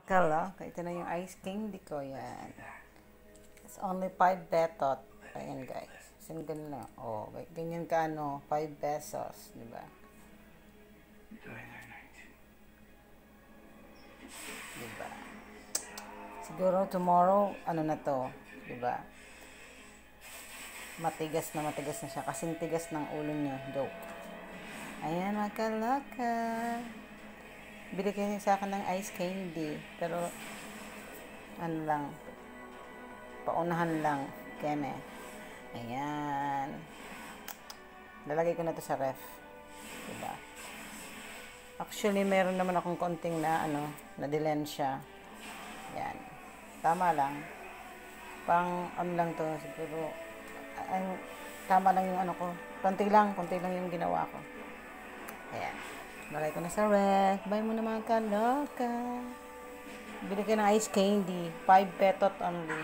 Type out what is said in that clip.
Kala, ito na yung ice candy ko, yan. It's only 5 betot. Ayan guys, single na. Oh, ganyan ka 5 pesos, di ba? Di ba? Siguro tomorrow, na to, di ba? Matigas na siya. Kasing tigas ng ulo niya. Joke. Ayan, makalaka. Bili kayo sa akin ng ice candy. Pero, lang. Paunahan lang. Keme. Ayan. Lalagay ko na to sa ref. Diba? Actually, meron naman akong konting na, na dilensya. Ayan. Tama lang. Pang, lang to, siguro, tama lang yung ko. Konti lang yung ginawa ko. Ayan. Lagay ko na sa ref. Bye mo na mga kaloka. Bili ka ng ice candy. 5 petot only.